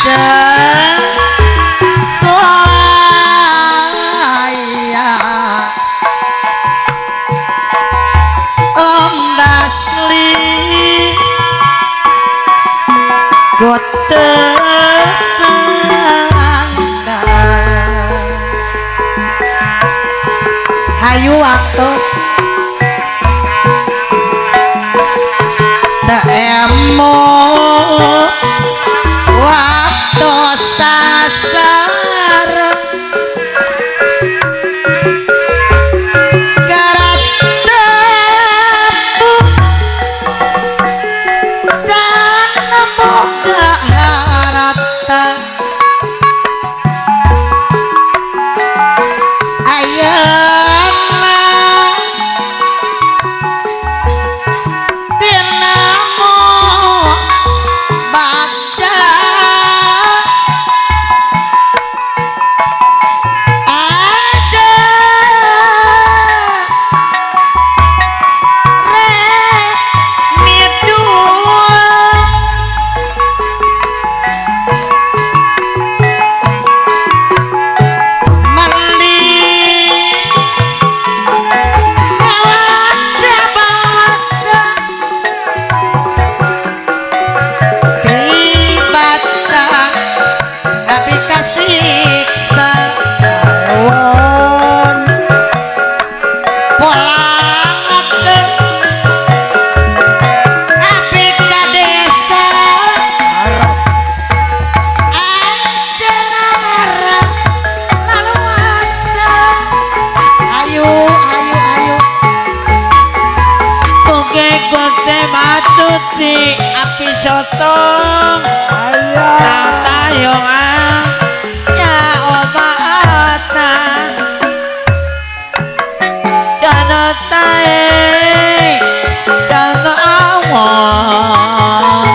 ajeng saya Om Dasli gote sangka hayu atos teemo waktu sasar garat tepu jangan moga harata ayeuna dinamo baca aja rek midua mandi kawan jabaka tibata abi kasiksa Ewon polake abi ka desa arep anjara laluasa ayo ayo ayo oke kote matuti api sotong aya tatayongan ya obata jana tae jana awon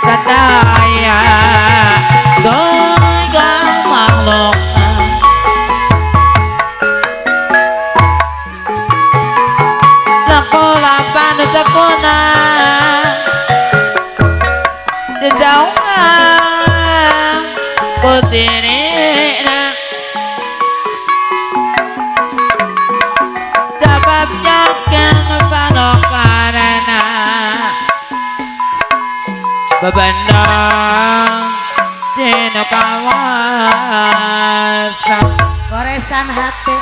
tataya doga makhluk nakola panu tekuna dedauan kutirina dapat yakin panokarana bebendang dina kawasan goresan hati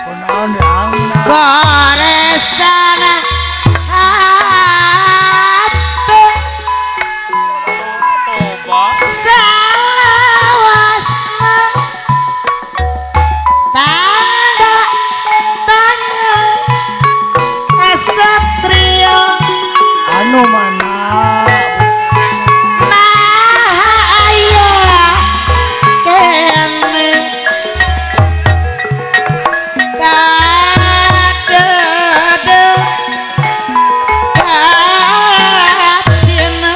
kunaon yang goresan hati salawasna tanda tanya kesatria anu mana nah aya kene kadede katina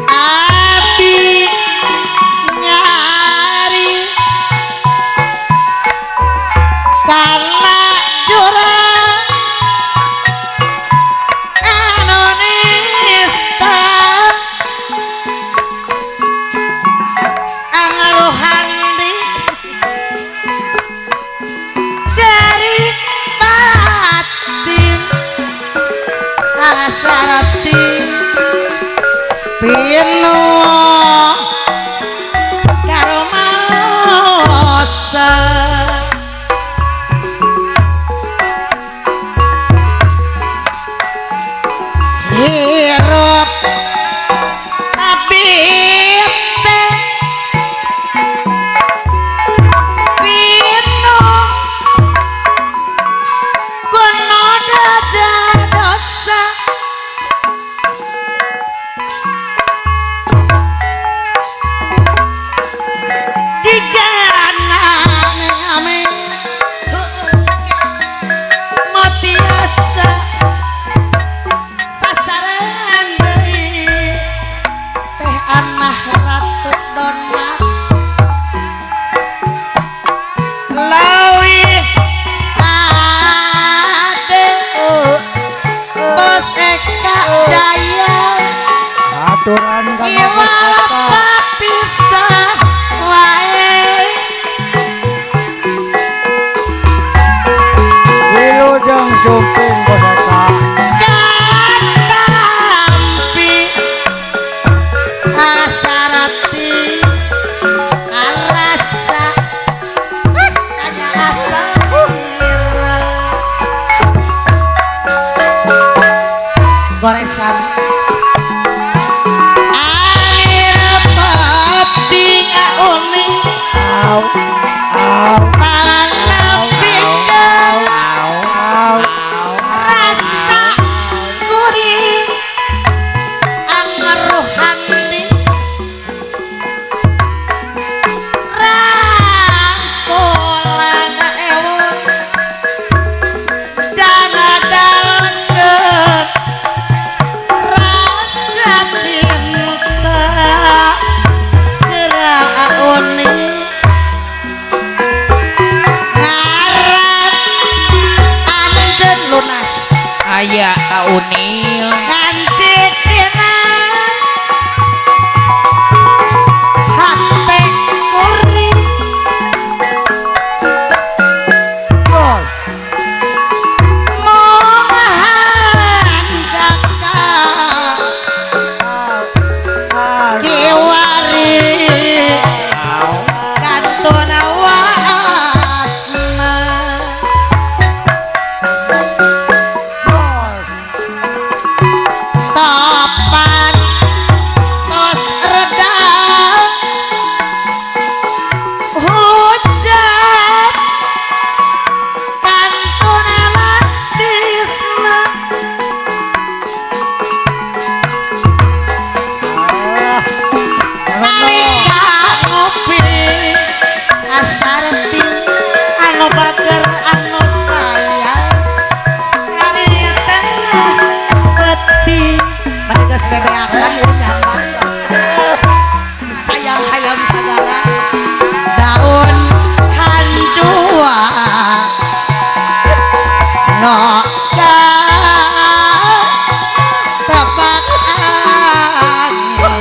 abi nyari karena jurang Indonesia angaruhandi jari batin asarati pino karomosa hirup abite pino kuno daja dosa jika anak kang iwal kata pisah wae wilujeng sumping bodata katampi asarati arasa kanya asa goresan air pati uni au au panapikeun au rasa gurih angeruhani rangkulan ewu jangan dalengkeun rasa cinta gerak uni ngaran anjeun lunas aya Unil ngancitina hate kuring bos mohan jaka au kiwari kantuna wasna bos topan tos reda hujan kantuna latisna ah nalika ngopi asarti anu bager anu sayang kari tengah peti mereka bebeakan ya nyaman sayang hayam segala daun hanjua noka tepak angin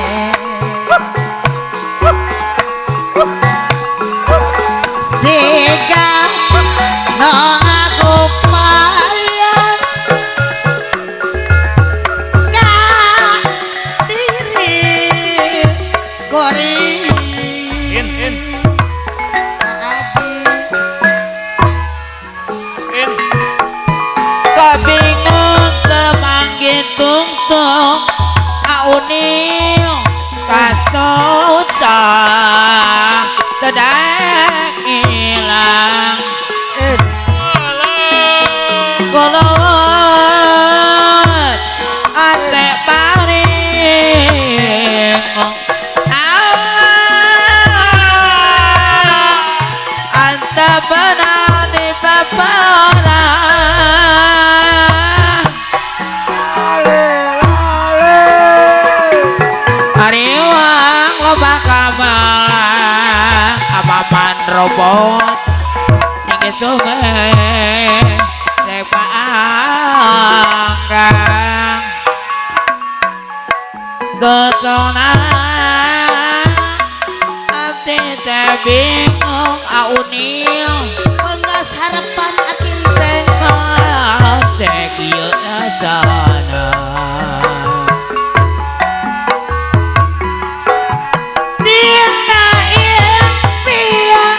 siga no aku payah ka diri gori in aji kabingung temanggi tungtung Unil katuta dadak ilang in golot ate paring anta benani papana lale lale ariwang loba kamalang apaman robot gitu depa anggang dotona ati teh bingung Unil Pemas harapan akin ceng teh kieu dana dina impian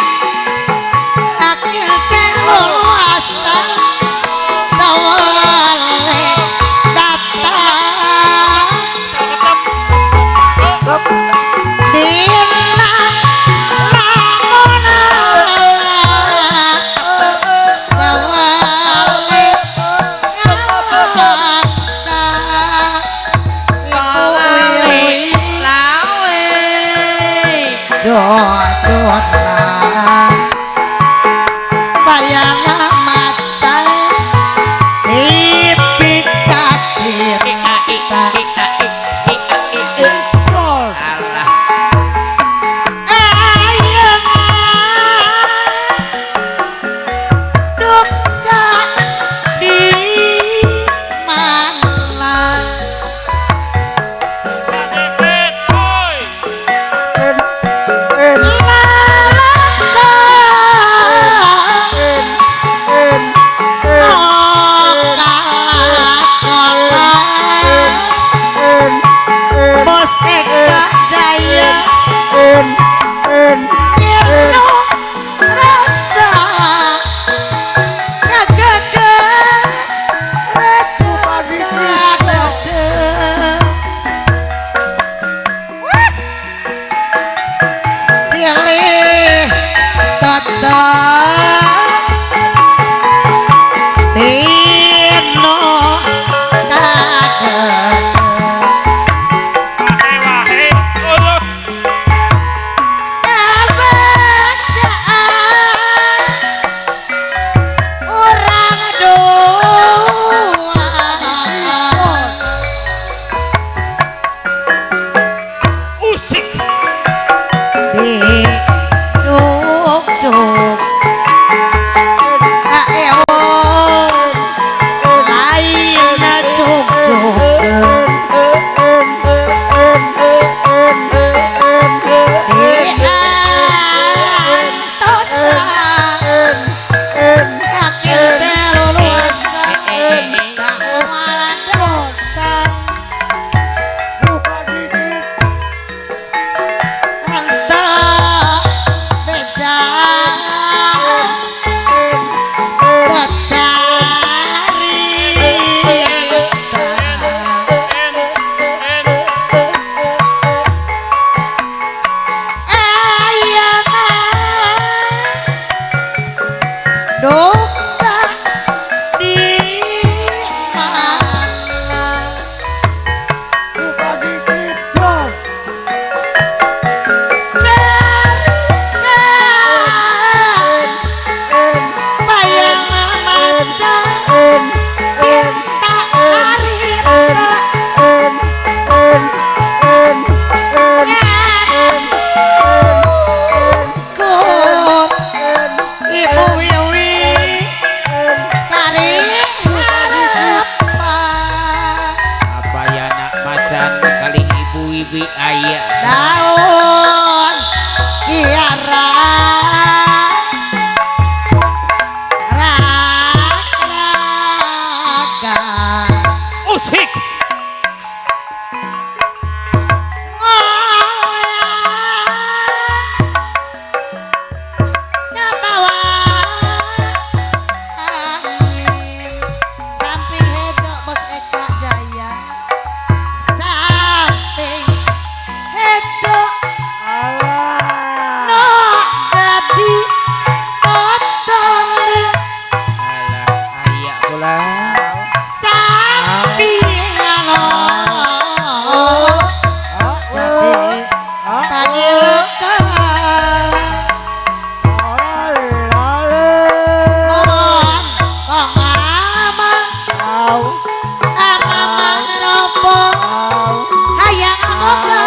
akin ceng luasa tawale datang dina lamun duka di mana Buka gigit jos. cerita En, bayang maca en, cinta harita en, en, en, yang kun ibu Wiwi dari harapan apa ya nak macan kali ibu ibu ayah daun kiara raga Usik. samping hejo bos Eka Jaya samping hejo no jadi tonton alah ayah pula samping ano jadi panggil ke mohon kong ama ama meropo hayang moga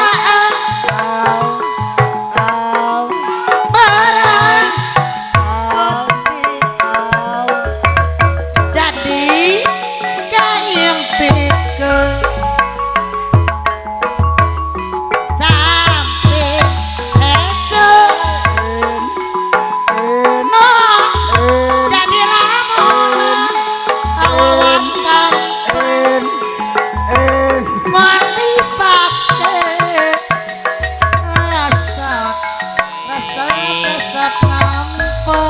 barang putih jadi kayang pikir samping hejo no jadi lamun awawan kampung mati pakai rasa rasa rasa nampo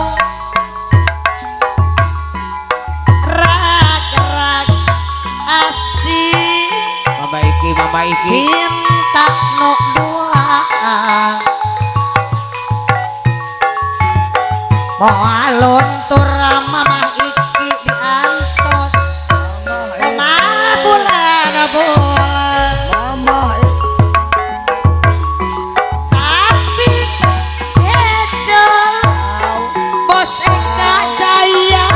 rag rag asih mama iki cinta no dua mau alun tur mama iki diantos mama bulan bulan sapi hejo bos Eka Jaya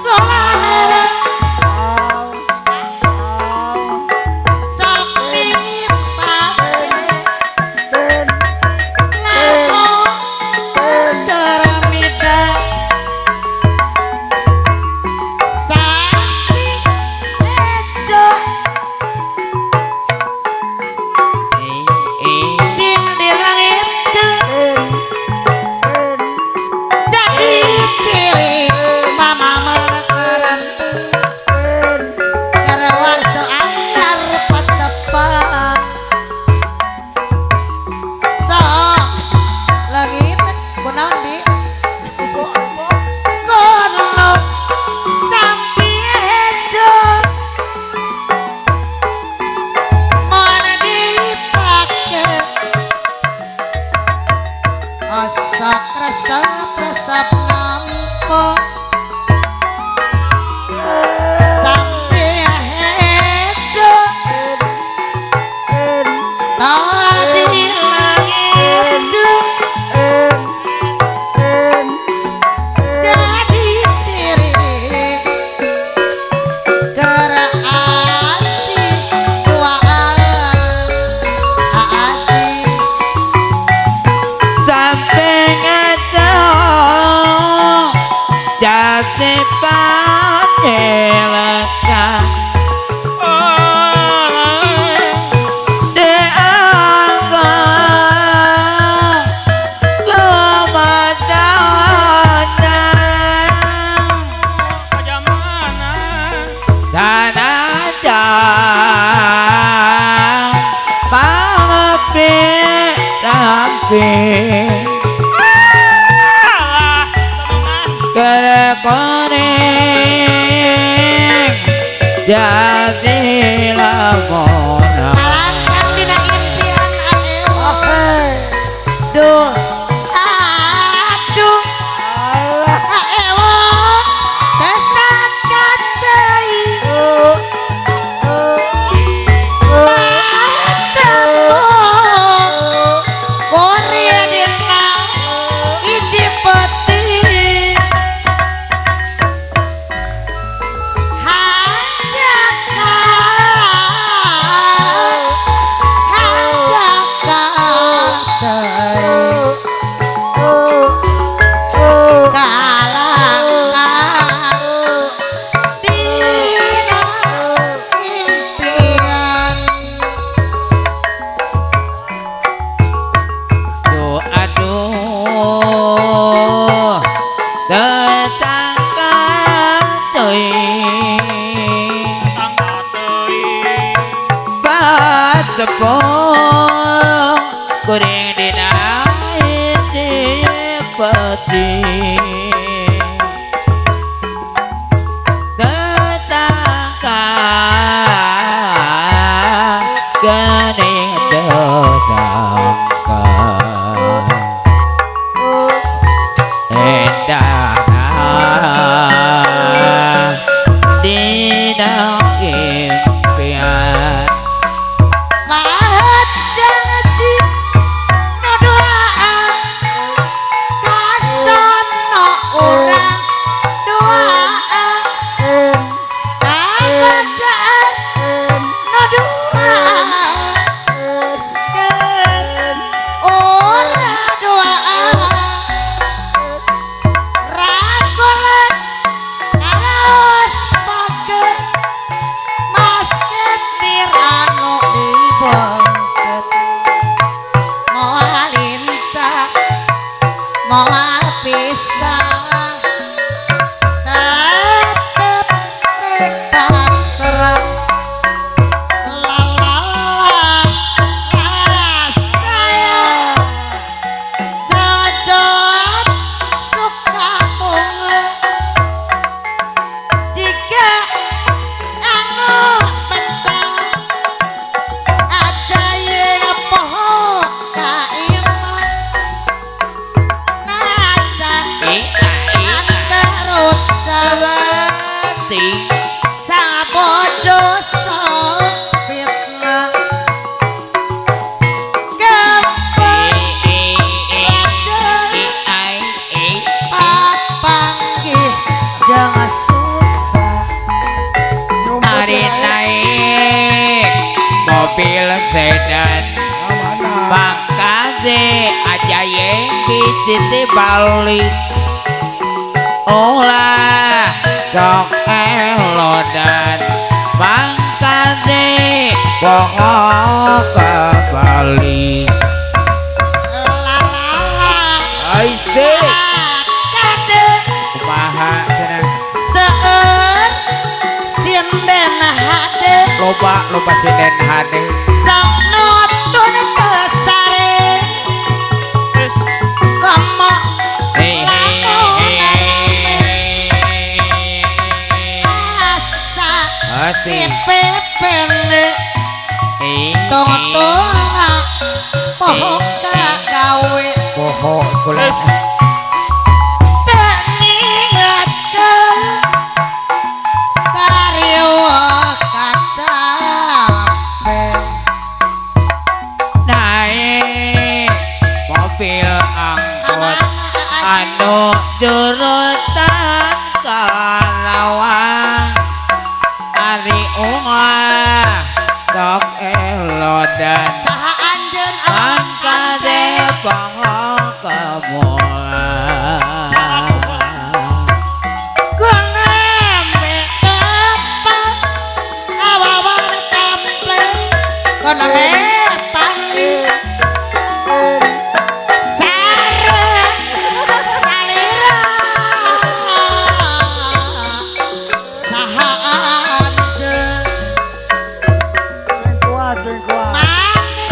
solara sok dipake namo teramida sapi hejo din di langit jadi ciri mama makaran karena waktu anyar patepan sok lagi kunaon di kono sampai hejo mana dipake osak resep nampo sampai hejo tadi langit jadi ciri gerasi dua aji samping itu jadi panjelekan dianggap kemadanan dan ada ramping kerekoning jadi lamona Alangkah dina impian aduh aduh tetangga teuing tangga teuing batepung kuring dina hiji peti tetangga gening tetangga endana dina impian Mahat janji no doa kasono urang doa kabacaan no doa ora doa ragolan karaos pager mas ketir anu dibengket moal lincah moal pisah tetep rek pasrah sayang jojot suka bunga jika anu petang aja ye poho kaimah najan antarut ting sabojo fitnah gampang papanggih jangan susah hari naik mobil sedan Bangkase aja yang bisiti balik olah sok elodan Bangkase pokok kebalik Aisyik kumaha cenah seueur sinden hade loba sinden hade sok nutun teu sare Terus komo asa asih dipepene tong-tongna poho kagawe poho kula terus teu ngingetkeun karyawa kacape naik mobil angkot anu jurutan Karawang ari umah dok elodan saha anjeun angka depong kemulan konembe tepat awawan kampleng konembe pangli sareng salira saha anjeun Kuat. mane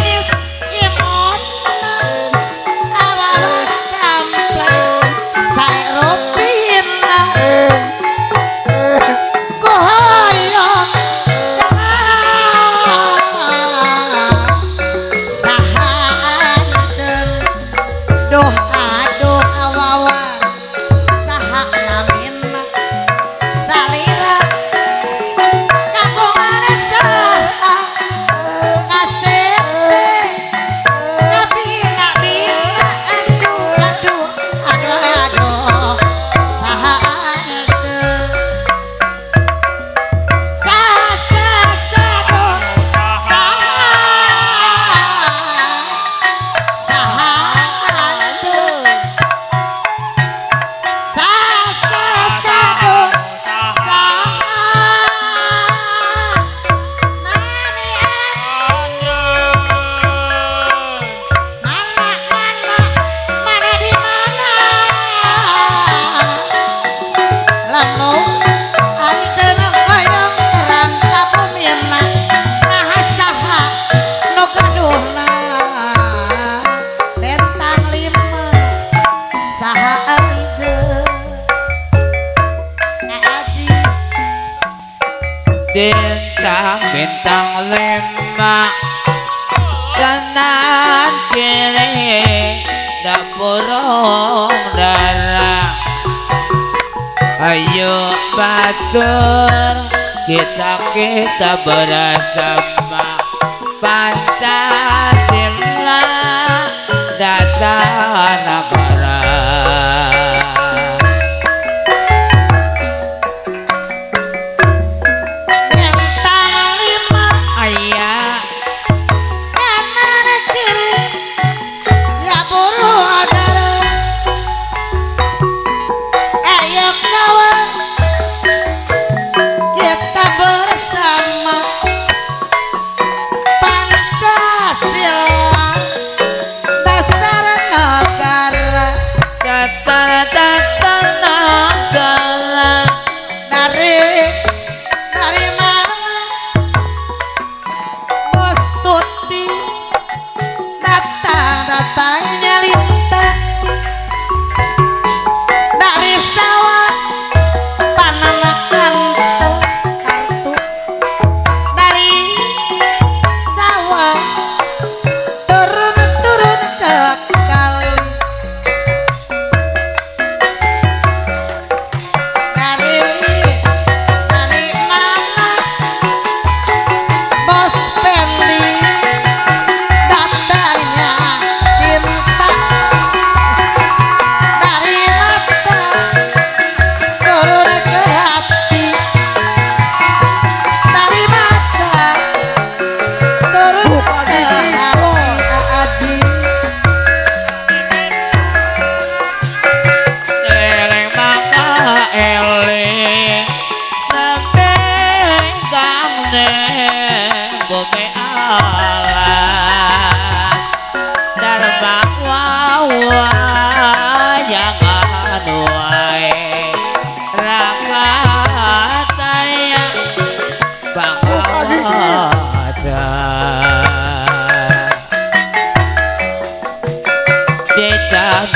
bintang-bintang lima kanan kiri dapurung darah. Ayo batur kita bersama Pancasila dasar negara.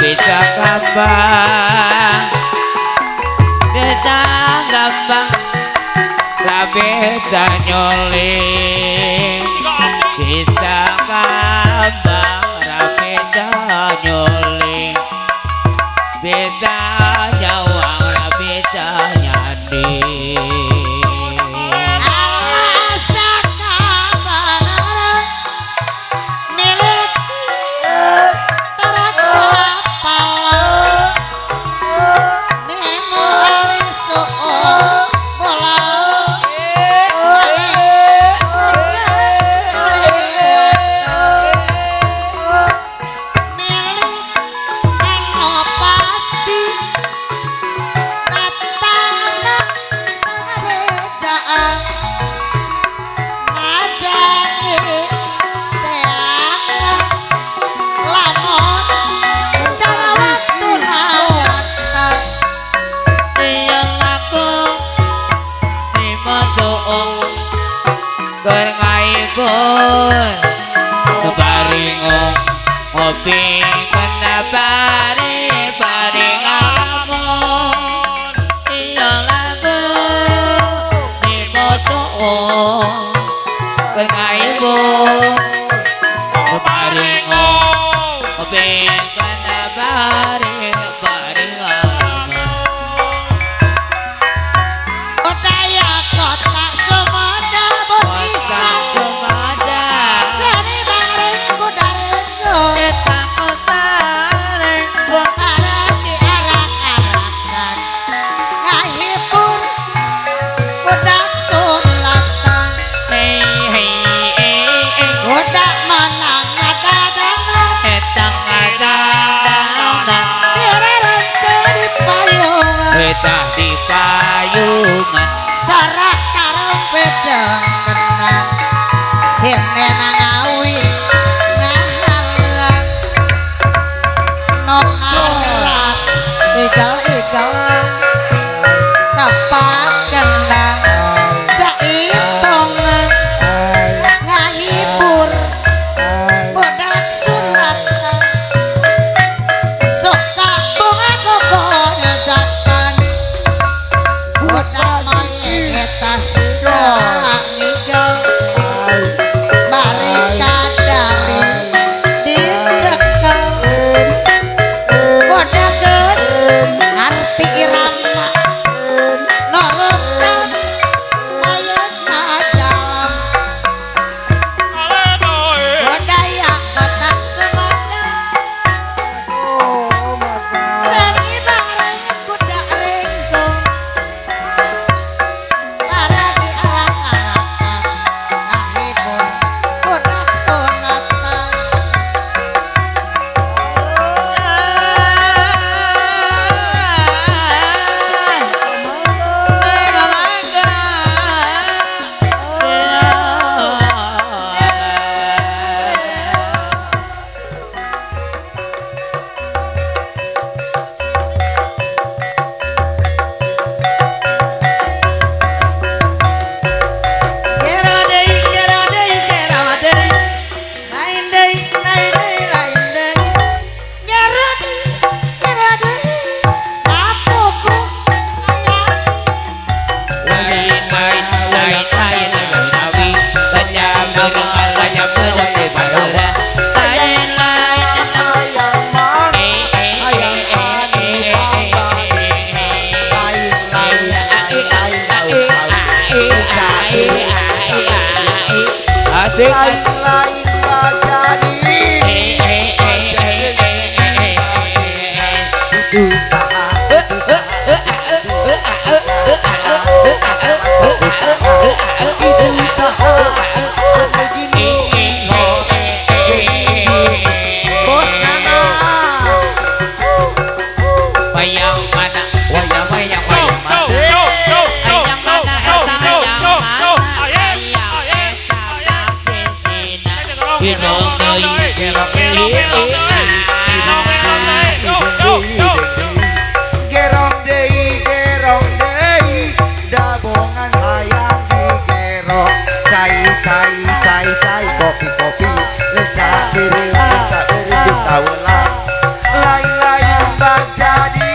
Beda gampang, beda gampang, lah beda nyuling. Beda gampang, lah beda nyuling. Beda nyawang, lah beda nyanding. Ngopi kena baring alamon iya lagu di motor kengaibu baring ngopi kena baring alamon budaya kota Sumada bos Isa Sumada seni bareng kudarengo Betah di payungan sarak karompet jengkenan sine nangawi ngahalang no arah igal-igal tapak kendang jaipong ngahibur budak sulatan suka bunga kokonya jakan budak main eta sidol asik lain-lain jadi itu saha itu saha anu gini bos nana wayang mana wayang wayang wayang mana Gerong deui gerong deui dabongan hayang digerong cai kopi leca diri ditawela lain-lain terjadi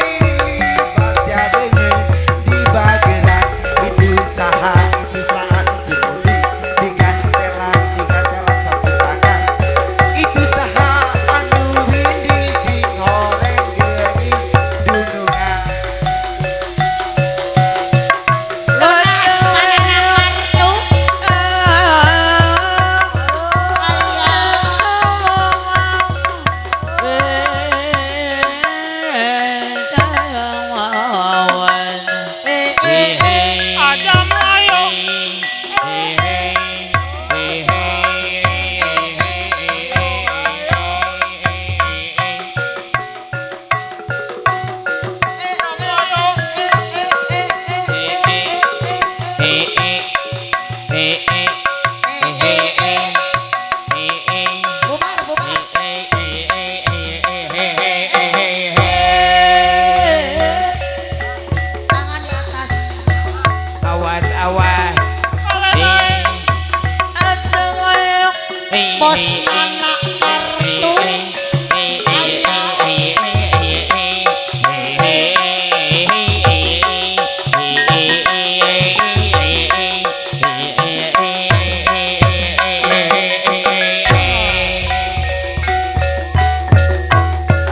di bageran itu saha dengan telan satu tangan itu saha anu windy sing horeng geuning dunungan Lunas manehna kartu. Adam ayo. Bubar, bubar. Tangan di atas. awas awas Bos anak kartu.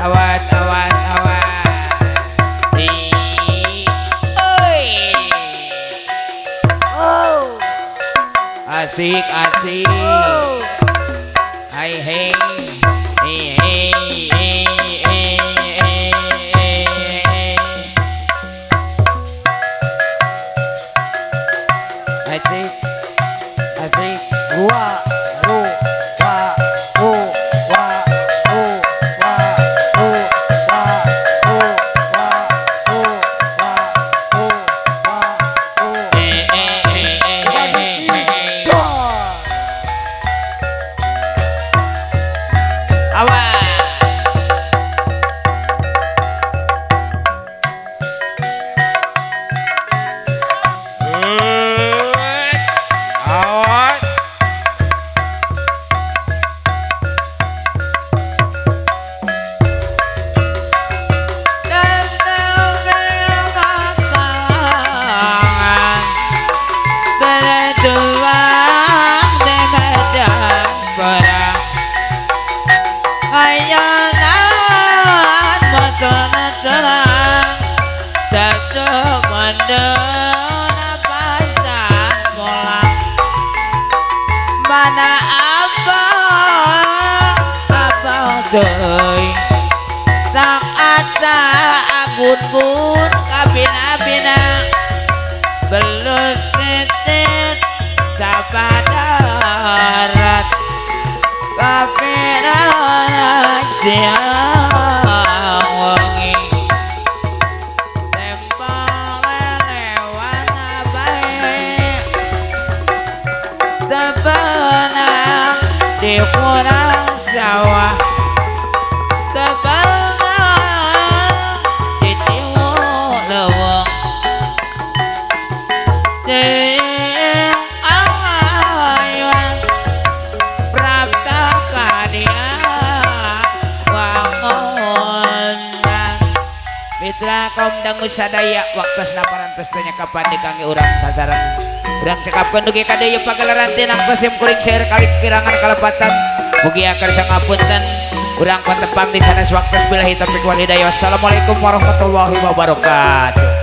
awas awas awas oh asik asik hai hey asik asik wa ru wa u wa u wa u wa u wa u wa u wa u awas awas mana apa deui sang asa agun-gun kabina-bina belus titit sabadarat kabina siang wengi tembang lewat bae tebenang di kurang sawah tebenang di timur leweng ting awan prapta kadia wangunan mitra kaum dangu sadaya waktu parantos tanya kapan dikange urang sasaran urang cekapkeun dugi ka deui pagelaran tinang kosim kuring saeur kali kirangan kalepatan mugi akar sangapunten urang patepang di sanes waktu billahi taufiq wal hidayah. Wassalamualaikum warahmatullahi wabarakatuh.